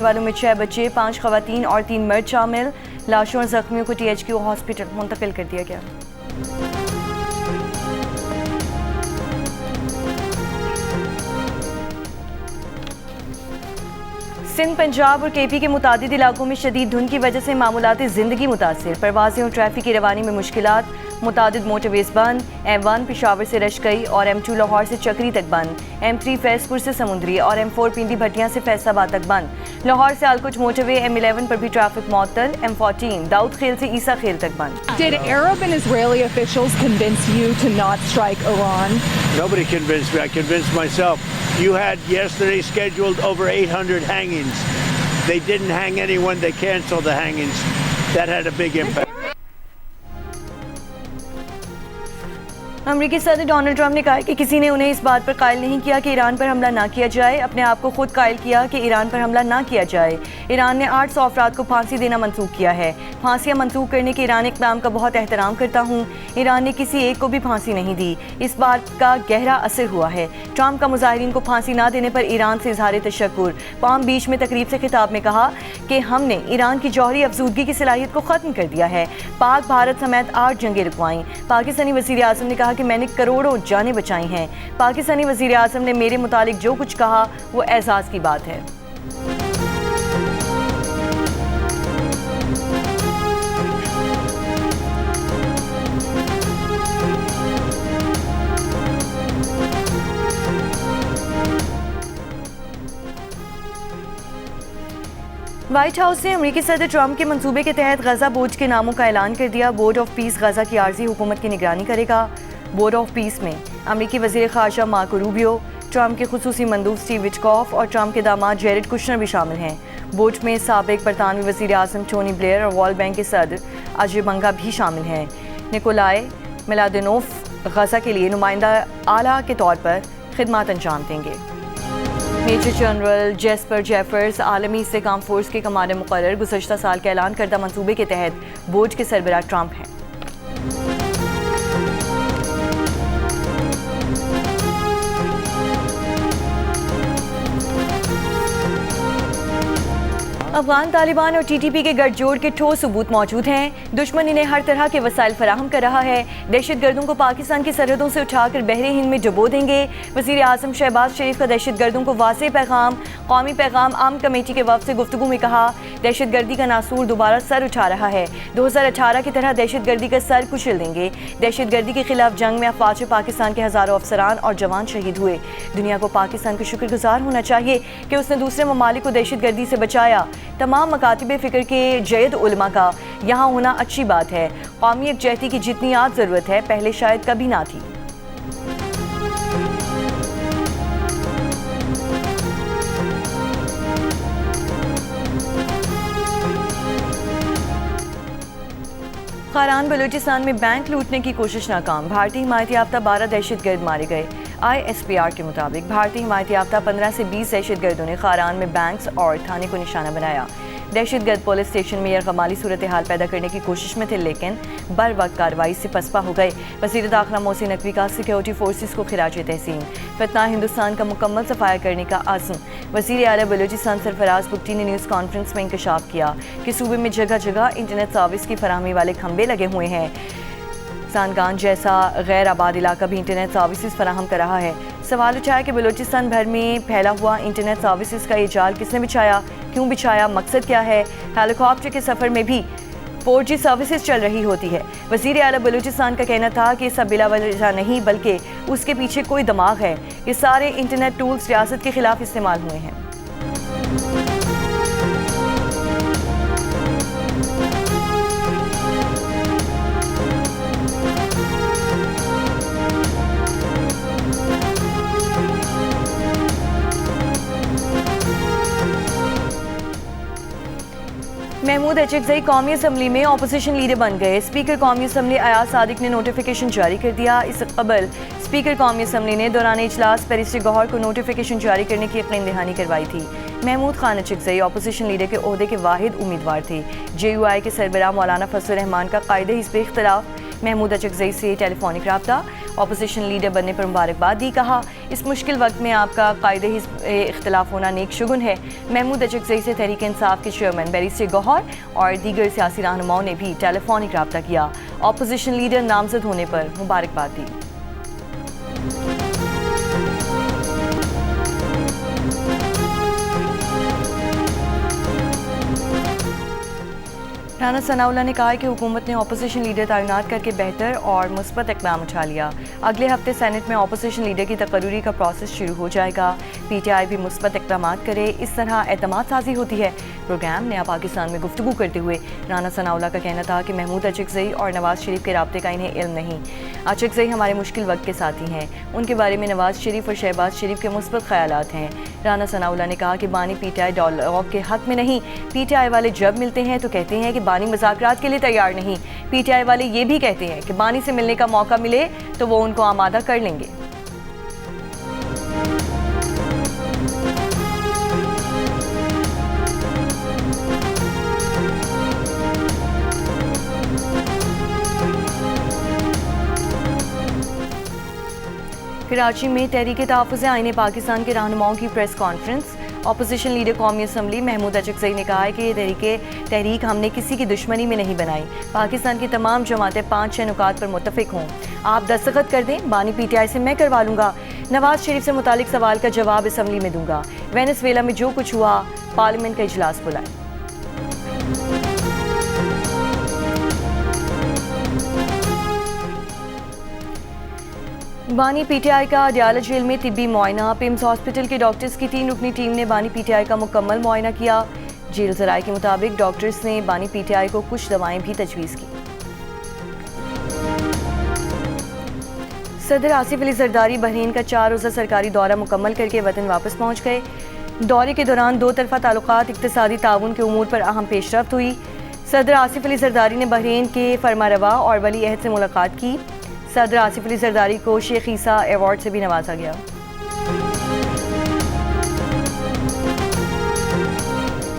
मौत वालों में 6 बच्चे, 5 खवातीन और 3 मर्द शामिल। लाशों और जख्मियों को THQ हॉस्पिटल मुंतकिल कर दिया गया। सिंध, पंजाब और KP के मुतादिद इलाकों में शदीद धुंध की वजह से मामूलाती ज़िंदगी मुतासिर। परवाज़ें और ट्रैफिक की रवानी में मुश्किलात। मुतादिद मोटरवेज बंद। M1 पेशावर से रशकई और M2 लाहौर से चक्री तक बंद। M3 फैजपुर से समुंदरी और M4 पिंडी भटियां से फैसलाबाद तक बंद। लाहौर से आलकुच मोटरवे M11 पर भी ट्रैफिक मुअत्तल। M14 दाऊद खेल से ईसा खेल तक बंद। Did Arab and Israeli officials convince you to not strike Iran? Nobody convinced me. I convinced myself. You had yesterday scheduled over 800 hangings. They didn't hang anyone. They canceled the hangings. That had a big impact. अमरीकी सदर Donald Trump ने कहा कि किसी ने उन्हें इस बात पर कायल नहीं किया कि ईरान पर हमला ना किया जाए। अपने आप को खुद कायल किया कि ईरान पर हमला ना किया जाए। ईरान ने 800 अफराद को फांसी देना मंसूख किया है। फांसियाँ मंसूख करने के ईरानी इक़दाम का बहुत एहतराम करता हूँ। ईरान ने किसी एक को भी फांसी नहीं दी। इस बात का गहरा असर हुआ है। ट्रंप का मुजाहिरीन को फांसी ना देने पर ईरान से इजहार तशक्कुर। पाम बीच में तकरीब से खिताब में कहा कि हमने ईरान की जौहरी अफजूदगी की सलाहियत को ख़त्म कर दिया है। पाक भारत समेत 8 जंगें रुकवाईं। पाकिस्तानी वज़ीर आज़म ने कहा कि मैंने करोड़ों जानें बचाई हैं। पाकिस्तानी वज़ीर आज़म ने मेरे मुतालिक जो कुछ कहा वो एहसास की बात है। व्हाइट हाउस ने अमरीकी सदर ट्रंप के मंसूबे के तहत गजा बोर्ड के नामों का ऐलान कर दिया। बोर्ड ऑफ पीस गजा की आर्जी हुकूमत की निगरानी करेगा। बोर्ड ऑफ पीस में अमरीकी वज़ीर ख़ारजा मार्को रूबियो, ट्रंप के खुसूसी मंदूब स्टीव विटकॉफ और ट्रंप के दामाद जेरेड कुशनर भी शामिल हैं। बोर्ड में साबिक बरतानवी वज़ीर आज़म टोनी ब्लेयर और वर्ल्ड बैंक के सदर अजय बंगा भी शामिल हैं। निकोलाई मिलादेनोफ गजा के लिए नुमाइंदा आला के तौर पर खिदमत अंजाम देंगे। मेजर जनरल जेस्पर जेफर्स आलमी इस्तेहकाम फोर्स के कमांडर मुकर्रर गुज़श्ता साल के ऐलान करदा मंसूबे के तहत बोर्ड के सरबराह ट्रंप हैं। अफगान तालिबान और TTP के गठजोड़ के ठोस सबूत मौजूद हैं। दुश्मन इन्हें हर तरह के वसाइल फराहम कर रहा है। दहशतगर्दों को पाकिस्तान की सरहदों से उठाकर बहरे हिंद में डुबो देंगे। वज़ीर आज़म शहबाज शरीफ का दहशतगर्दों को वाज़ेह पैगाम। कौमी पैगाम आम कमेटी के वफ़द से गुफ्तगू में कहा, दहशतगर्दी का नासूर दोबारा सर उठा रहा है। 2018 की तरह दहशतगर्दी का सर कुचल देंगे। दहशतगर्दी के खिलाफ जंग में अफवाज पाकिस्तान के हज़ारों अफसरान और जवान शहीद हुए। दुनिया को पाकिस्तान का शुक्रगुजार होना चाहिए कि उसने दूसरे ममालिक को दहशतगर्दी से बचाया। तमाम मकातिब फ़िक्र के जयद उलमा का यहाँ होना अच्छी बात है। कौमी यकजहती की जितनी आज ज़रूरत है पहले शायद कभी ना थी। खारान बलूचिस्तान में बैंक लूटने की कोशिश नाकाम। भारतीय हिमायत याफ्ता 12 दहशतगर्द मारे गए। ISPR के मुताबिक भारतीय हिमायत याफ्ता 15 से 20 दहशतगर्दों ने खारान में बैंक्स और थाने को निशाना बनाया। दहशतगर्द पुलिस स्टेशन में यरगमाली सूरत हाल पैदा करने की कोशिश में थे, लेकिन बर वक्त कार्रवाई से पसपा हो गए। वज़ीर दाखिला मोहसिन नकवी का सिक्योरिटी फोर्सेस को खिराज तहसीन। फितना हिंदुस्तान का मुकम्मल सफाया करने का आज़म। वज़ीर आला बलूचिस्तान सरफराज बुगटी ने न्यूज़ कॉन्फ्रेंस में इंकशाफ किया कि सूबे में जगह जगह इंटरनेट सर्विस की फराहमी वाले खंभे लगे हुए हैं। सानगान जैसा गैर आबाद इलाका भी इंटरनेट सर्विसेज फराहम कर रहा है। सवाल उठाया कि बलूचिस्तान भर में फैला हुआ इंटरनेट सर्विसेज का ये जाल किसने बिछाया, क्यों बिछाया, मकसद क्या है। हेलीकॉप्टर के सफ़र में भी 4G सर्विसेज चल रही होती है। वज़ीर आला बलूचिस्तान का कहना था कि सब बिला वजह नहीं बल्कि उसके पीछे कोई दिमाग है। ये सारे इंटरनेट टूल्स रियासत के खिलाफ इस्तेमाल हुए हैं। महमूद अचकज़ई कौमी असम्बली में अपोजिशन लीडर बन गए। स्पीकर कौमी असम्बली अयाज सादिक ने नोटिफिकेशन जारी कर दिया। इससे कबल स्पीकर कौमी असम्बली ने दौरान इजलास बैरिस्टर गौहर को नोटिफिकेशन जारी करने की यकीन दहानी करवाई थी। महमूद खान अचकज़ई अपोजिशन लीडर के ओहदे के वाहिद उम्मीदवार थे। JUI के सरबराह मौलाना फजल रहमान का कायदे हिस्ब इख्तिलाफ। महमूद अचकज़ई से टेलीफोनिक रब्ता। अपोजिशन लीडर बनने पर मुबारकबाद दी। कहा इस मुश्किल वक्त में आपका कायदे इख्तलाफ होना नेक शुगुन है। महमूद अचकज़ई से तहरीक इंसाफ के चेयरमैन बैरिस्टर गौहर और दीगर सियासी रहनुमाओं ने भी टेलीफोनिक रब्ता किया। अपोजिशन लीडर नामजद होने पर मुबारकबाद दी। राना सनाउल्लाह ने कहा है कि हुकूमत ने अपोजिशन लीडर तैनात करके बेहतर और मुस्बत इक़दाम उठा लिया। अगले हफ्ते सेनेट में अपोजिशन लीडर की तकर्री का प्रोसेस शुरू हो जाएगा। PTI भी मुस्बत इक़दाम करे, इस तरह एतमाद साजी होती है। प्रोग्राम नया पाकिस्तान में गुफ्तगू करते हुए राना सनाउल्लाह का कहना था कि महमूद अचकज़ई और नवाज शरीफ के राब्ते का इन्हें इल्म नहीं। अचकज़ई हमारे मुश्किल वक्त के साथी हैं, उनके बारे में नवाज शरीफ और शहबाज शरीफ के मुस्बत ख्यालात हैं। राना सनाउल्लाह ने कहा कि बानी PTI डायलॉग के हक में नहीं। PTI वाले जब मिलते हैं तो कहते हैं कि बानी मुज़ाकरात के लिए तैयार नहीं। PTI वाले ये भी कहते हैं कि बानी से मिलने का मौका मिले तो वो उनको आमादा कर लेंगे। कराची में तहरीक तहफ़्फ़ुज़ आईन पाकिस्तान के रहनुमाओं की प्रेस कॉन्फ्रेंस। अपोजिशन लीडर कौमी असम्बली महमूद अचकज़ई ने कहा है कि ये तहरीक हमने किसी की दुश्मनी में नहीं बनाई। पाकिस्तान की तमाम जमातें 5-6 नुकात पर मुत्तफ़िक हों। आप दस्तखत कर दें, बानी PTI से मैं करवा लूँगा। नवाज शरीफ से मुतालिक सवाल का जवाब असम्बली में दूंगा। वेनेज़ुएला में जो कुछ हुआ, पार्लियामेंट का इजलास बुलाए। बानी PTI का अडयाला जेल में तिब्बी मुआयना। पिम्स हॉस्पिटल के डॉक्टर्स की 3 रुकनी टीम ने बानी PTI का मुकम्मल मुआयना किया। जेल ज़राए के मुताबिक डॉक्टर्स ने बानी PTI को कुछ दवाएं भी तजवीज़ की। सदर आसिफ अली जरदारी बहरीन का 4 रोज़ा सरकारी दौरा मुकम्मल करके वतन वापस पहुँच गए। दौरे के दौरान 2 तरफ़ा ताल्लुकात, इक़्तिसादी ताउन के उमूर पर अहम पेशरफ्त हुई। सदर आसिफ अली जरदारी ने बहरीन के फरमारवा और वली अहद से मुलाकात की। सदर आसिफ अली जरदारी को शेख ईसा अवार्ड से भी नवाजा गया।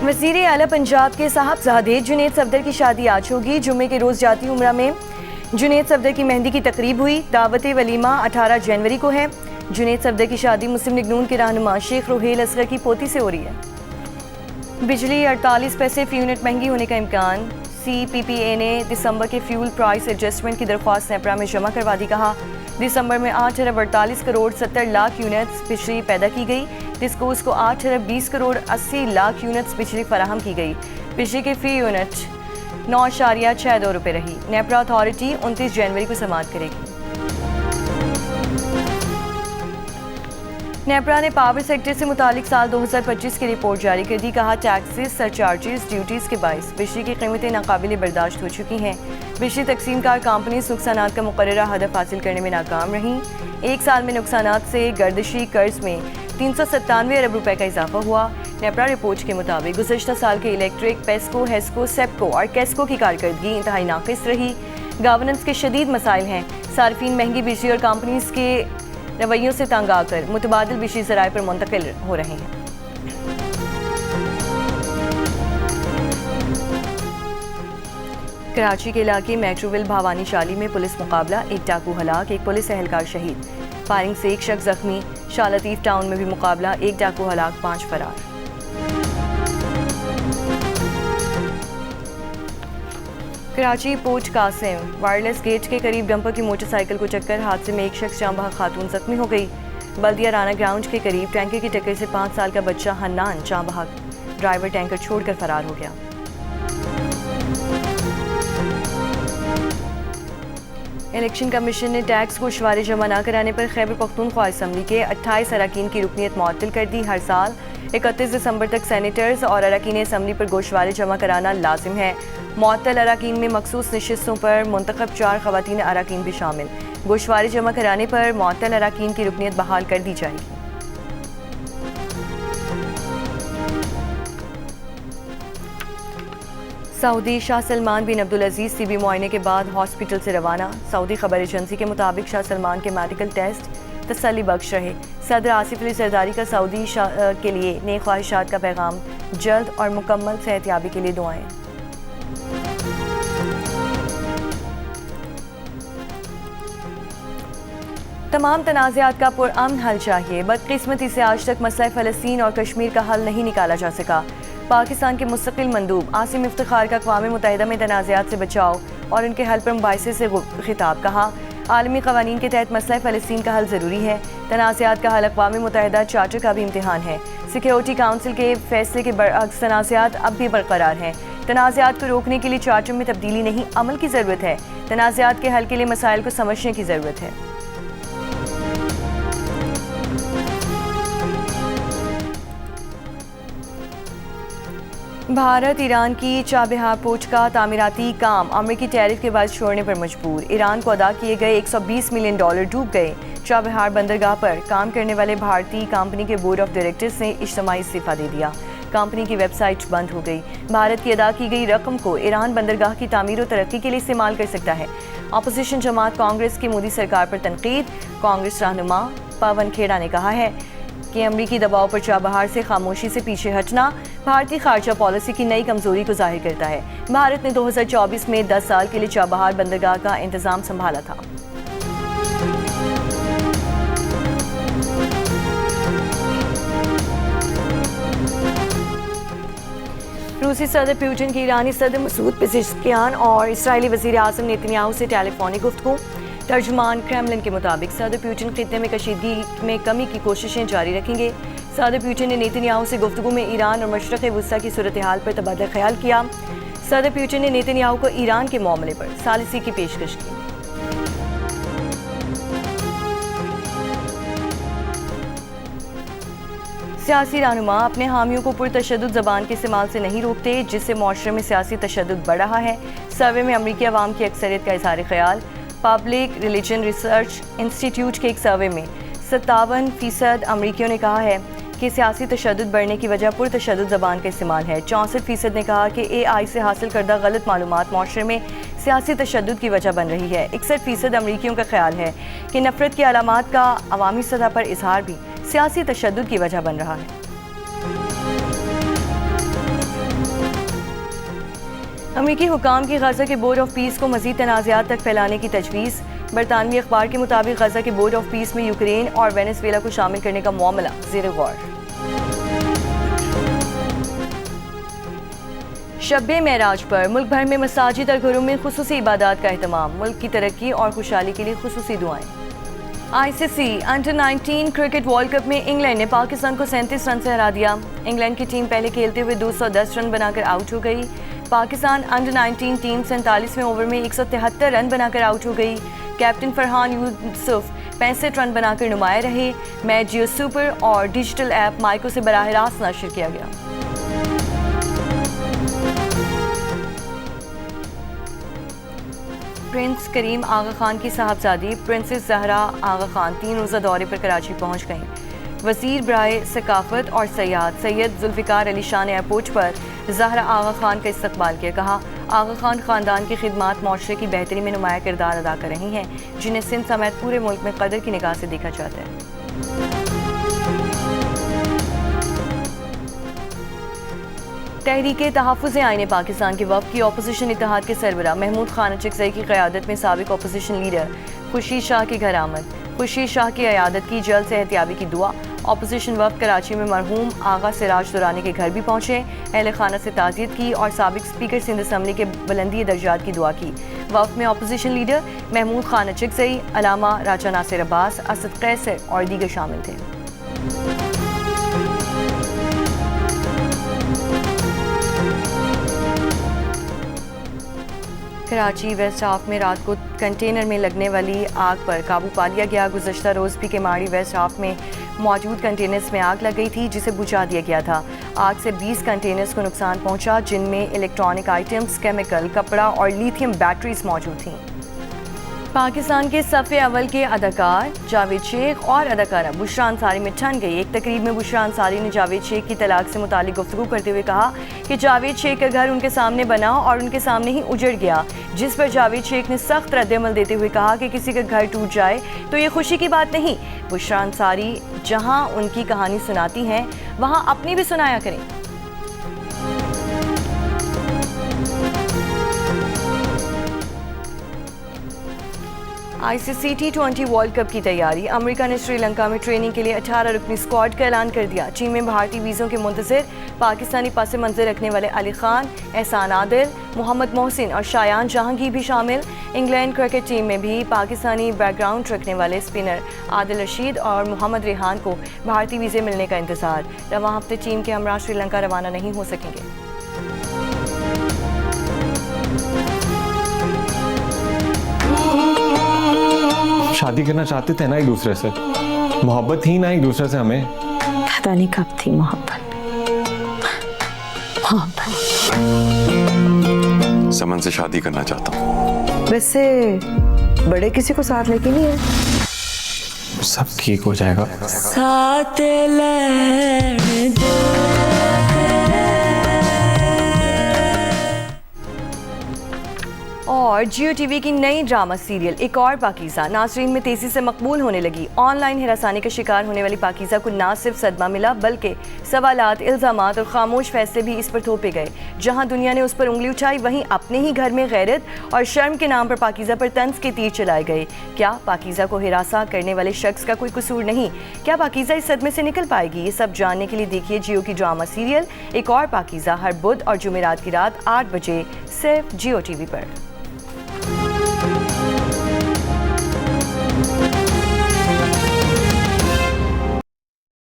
वज़ीर आला पंजाब के साहबजादे जुनैद सफदर की शादी आज होगी। जुम्मे के रोज़ जाती उम्रा में जुनैद सफदर की मेहंदी की तकरीब हुई। दावत वलीमा 18 जनवरी को है। जुनैद सफदर की शादी मुस्लिम लीग नून के रहनुमा शेख रोहेल असगर की पोती से हो रही है। बिजली 48 पैसे फी यूनिट महंगी होने का इम्कान। CPPA ने दिसंबर के फ्यूल प्राइस एडजस्टमेंट की दरख्वास्त नेपरा में जमा करवा दी। कहा दिसंबर में 8 अरब 48 करोड़ 70 लाख यूनिट्स बिजली पैदा की गई। डिस्कोस को 8 अरब 20 करोड़ 80 लाख यूनिट्स बिजली फराहम की गई। बिजली के फी यूनिट 9.62 रुपये रही। नेपरा अथॉरिटी 29 जनवरी को समाप्त करेगी। नेपरा ने पावर सेक्टर से मुतालिक साल 2025 की रिपोर्ट जारी कर दी। कहा टैक्सेस, सरचार्जेस, ड्यूटीज़ के बाइस बिजली की कीमतें नाकाबिले बर्दाश्त हो चुकी हैं। बिजली तकसीम कार कंपनीज नुकसानात का मुकर्ररा हदफ हासिल करने में नाकाम रहीं। एक साल में नुकसानात से गर्दिशी कर्ज में 397 अरब रुपए का इजाफा हुआ। नेपरा रिपोर्ट के मुताबिक गुज़श्ता साल के इलेक्ट्रिक, पेस्को, हेस्को, सेप्को और केस्को की कारकर्दगी इंतहाई नाक़िस रही। गवर्नेंस के शदीद मसाइल हैं। सार्फिन महंगी बिजली और कंपनीज के रवैयों से तंग आकर मुतबादिल बिजली ज़राए पर मुंतकिल हो रहे हैं। कराची के इलाके मेट्रोविल भावानी शाली में पुलिस मुकाबला। एक डाकू हलाक, एक पुलिस एहलकार शहीद। फायरिंग से एक शख्स जख्मी। शाह लतीफ़ टाउन में भी मुकाबला। एक डाकू हलाक, 5 फरार। Karachi port Qasim wireless gate के करीब डंपर की मोटरसाइकिल को टक्कर। हादसे में एक शख्स जाँ बहक खातून जख्मी हो गई। बल्दिया राना ग्राउंड के करीब टैंकर की टक्कर से 5 साल का बच्चा हन्नान जाँ बहक। ड्राइवर टैंकर छोड़कर फरार हो गया। इलेक्शन कमीशन ने टैक्स गोशवारे जमा न कराने पर खैबर पख्तूनख्वा असम्बली के 28 अरकान की रुकनीत मुअत्तल कर दी। हर साल 31 दिसंबर तक सेनेटर्स और अरकान असम्बली पर गोशवारे जमा कराना लाजिम है। मुअत्तल अरकान में मखसूस नशिस्तों पर मुंतखब 4 ख़वातीन अरकान भी शामिल। गोशवारे जमा कराने पर मुअत्तल अरकान की रुकनीत बहाल कर दी जाएगी। सऊदी शाह सलमान बिन अब्दुल अजीज़ तिबी मुआयने के बाद हॉस्पिटल से रवाना। सऊदी खबर एजेंसी के मुताबिक शाह सलमान के मेडिकल टेस्ट तसल्ली बख्श रहे। सदर आसिफ अली जरदारी का सऊदी के लिए नेक ख्वाहिशात का पैगाम। जल्द और मुकम्मल सेहतयाबी के लिए दुआएं। तमाम तनाज़ात का पुरअमन हल चाहिए। बदकिस्मती से आज तक मसला फ़लस्तीन और कश्मीर का हल नहीं निकाला जा सका। पाकिस्तान के मुस्तकिल मंदूब आसिम इफ्तिखार का अक़वाम मुत्तहिदा में तनाज़ात से बचाव और उनके हल पर मुबाहिसे से खिताब। कहा, आलमी क़वानीन के तहत मसला फ़लस्तीन का हल ज़रूरी है। तनाज़ात का हल अक़वाम मुत्तहिदा चार्टर का भी इम्तिहान है। सिक्योरिटी काउंसिल के फैसले के बरअक्स तनाज़ात अब भी बरकरार हैं। तनाज़ात को रोकने के लिए चार्टर में तब्दीली नहीं, अमल की ज़रूरत है। तनाज़ात के हल के लिए मसाइल को समझने की ज़रूरत है। भारत ईरान की चाबहार पोर्ट का तामीराती काम अमरीकी टैरिफ के बाद छोड़ने पर मजबूर। ईरान को अदा किए गए $120 मिलियन डूब गए। चाबहार बंदरगाह पर काम करने वाले भारतीय कंपनी के बोर्ड ऑफ डायरेक्टर्स ने इज्तिमाई इस्तीफा दे दिया। कंपनी की वेबसाइट बंद हो गई। भारत की अदा की गई रकम को ईरान बंदरगाह की तामीर और तरक्की के लिए इस्तेमाल कर सकता है। अपोजिशन जमात कांग्रेस की मोदी सरकार पर तनकीद। कांग्रेस रहनुमा पवन खेड़ा ने कहा है कि अमरीकी दबाव पर चाबहार से खामोशी से पीछे हटना भारतीय खारजा पॉलिसी की नई कमजोरी को जाहिर करता है। भारत ने 2024 में 10 साल के लिए चाबहार बंदरगाह का इंतजाम संभाला था। रूसी सदर पुतिन की ईरानी सदर मसूद पेज़ेश्कियान और इस्राएली वज़ीर आज़म नेतन्याहू से टेलीफोनिक गुफ्तगू। तर्जुमान क्रेमलिन के मुताबिक सदर पुतिन खित्ते में कशीदगी में कमी की कोशिशें जारी रखेंगे। सदर पुतिन ने नेतन्याहू से गुफ्तगू में ईरान और मशरक़ वुस्ता की सूरत हाल पर तबादला ख्याल किया। सदर पुतिन ने नेतन्याहू को ईरान के मामले पर सालिसी की पेशकश की। सियासी रहनुमा अपने हामियों को पुरतशद्दुद ज़बान के इस्तेमाल से नहीं रोकते, जिससे मुआशरे में सियासी तशद्दुद बढ़ रहा है। सर्वे में अमरीकी अवाम की अक्सरियत का इज़हार ख्याल। पब्लिक रिलीजन रिसर्च इंस्टीट्यूट के एक सर्वे में 57% अमरीकियों ने कहा है कि सियासी तशद्दुद बढ़ने की वजह पुरतशद्दुद ज़बान का इस्तेमाल है। 64% ने कहा कि AI से हासिल करदा गलत मालूमात मुआशरे में सियासी तशद्दुद की वजह बन रही है। 61% अमरीकियों का ख्याल है कि नफरत की अलामात का अवामी सतह पर इजहार भी सियासी तशद्दुद की वजह बन रहा है। अमरीकी हुकाम की गजा के बोर्ड ऑफ पीस को मजीद तनाज़ात तक फैलाने की तजवीज़। बरतानवी अखबार के मुताबिक गजा के बोर्ड ऑफ पीस में यूक्रेन और वेनेजुएला को शामिल करने का मामला ज़ेर गौर। शब-ए मेराज पर मुल्क भर में मसाजिद और घरों में खुसूसी इबादत का एहतमाम। मुल्क की तरक्की और खुशहाली के लिए खुसूसी दुआएं। ICC under 19 cricket world cup में इंग्लैंड ने पाकिस्तान को 37 रन से हरा दिया। इंग्लैंड की टीम पहले खेलते हुए 210 रन बनाकर आउट हो गई। पाकिस्तान अंडर 19 टीम 47वें ओवर में 173 रन बनाकर आउट हो गई। कैप्टन फरहान यूसुफ 65 रन बनाकर नुमाया रहे। मैच जियो सुपर और डिजिटल ऐप माइको से बराह रास्त नशर किया गया। प्रिंस करीम आगा खान की साहबजादी प्रिंसेस जहरा आगा खान 3 रोज़ा दौरे पर कराची पहुंच गईं। वज़ीर बराए सकाफत और सयाहत सैयद जुल्फ़िकार अली शाह ने एयरपोर्ट पर जहरा आगा खान का इस्तकबाल किया। कहा, आगा खान ख़ानदान की खिदमात माशरे की बेहतरी में नुमाया किरदार अदा कर रही हैं, जिन्हें सिंध समेत पूरे मुल्क में कदर की निगाह से देखा जाता है। तहरीक तहफ़्फ़ुज़ आईन पाकिस्तान के वफ़द की अपोजिशन इत्तेहाद के सरबराह महमूद खान अचकज़ई की क़यादत में साबिक़ अपोजिशन लीडर खुर्शीद शाह के घर आमद। खुर्शीद शाह की अयादत की जल्द सेहतियाबी की दुआ। अपोजिशन वफ़द कराची में मरहूम आगा सिराज दुरानी के घर भी पहुँचे, अहल खाना से ताज़ियत की और साबिक़ स्पीकर सिंध असम्बली के बुलंदी दर्जात की दुआ की। वफ़द में अपोजिशन लीडर महमूद खान अचकज़ई, अलामा राजा नासिर अब्बास, असद कैसर और दीगर शामिल थे। कराची वेस्ट हाफ में रात को कंटेनर में लगने वाली आग पर काबू पा लिया गया। गुज़श्ता रोज़ भी केमाड़ी वेस्ट हाफ में मौजूद कंटेनर्स में आग लग गई थी, जिसे बुझा दिया गया था। आग से 20 कंटेनर्स को नुकसान पहुंचा, जिनमें इलेक्ट्रॉनिक आइटम्स, केमिकल, कपड़ा और लिथियम बैटरीज मौजूद थीं। पाकिस्तान के सफ़े अव्वल के अदाकार जावेद शेख और अदाकारा बुशरा अंसारी में ठन गई। एक तकरीब में बुशरा अंसारी ने जावेद शेख की तलाक से मुतालिक गुफ्तगू करते हुए कहा कि जावेद शेख का घर उनके सामने बना और उनके सामने ही उजड़ गया, जिस पर जावेद शेख ने सख्त रद्द-ए-अमल देते हुए कहा कि किसी का घर टूट जाए तो ये खुशी की बात नहीं। बुशरा अंसारी जहां उनकी कहानी सुनाती हैं, वहां अपनी भी सुनाया करें। ICC T20 वर्ल्ड कप की तैयारी। अमेरिका ने श्रीलंका में ट्रेनिंग के लिए 18 रुकनी स्क्वाड का ऐलान कर दिया। चीन में भारतीय वीज़ों के मुंतज़िर पाकिस्तानी पस मंज़र रखने वाले अली खान, एहसान आदिल, मोहम्मद मोहसिन और शायान जहांगीर भी शामिल। इंग्लैंड क्रिकेट टीम में भी पाकिस्तानी बैकग्राउंड रखने वाले स्पिनर आदिल रशीद और मोहम्मद रेहान को भारतीय वीज़े मिलने का इंतज़ार। रवां हफ्ते टीम के हमरा श्रीलंका रवाना नहीं हो सकेंगे। शादी करना चाहते थे ना एक दूसरे से, मोहब्बत थी ना एक दूसरे से हमें। पता नहीं कब थी मोहब्बत। समन से शादी करना चाहता हूँ। वैसे बड़े किसी को साथ लेके नहीं है। सब ठीक हो जाएगा। साथ लेने दो। और जियो टीवी की नई ड्रामा सीरियल एक और पाकीज़ा नाज़रीन में तेज़ी से मकबूल होने लगी। ऑनलाइन हिरासानी का शिकार होने वाली पाकीज़ा को ना सिर्फ सदमा मिला बल्कि सवालात, इल्ज़ामात और खामोश फैसले भी इस पर थोपे गए। जहां दुनिया ने उस पर उंगली उठाई, वहीं अपने ही घर में गैरत और शर्म के नाम पर पाकीज़ा पर तंज के तीर चलाए गए। क्या पाकीज़ा को हिरासा करने वाले शख्स का कोई कसूर नहीं? क्या पाकीज़ा इस सदमे से निकल पाएगी? ये सब जानने के लिए देखिए जियो की ड्रामा सीरियल एक और पाकीज़ा हर बुध और जुमेरात की रात 8 बजे सिर्फ जियो टीवी पर।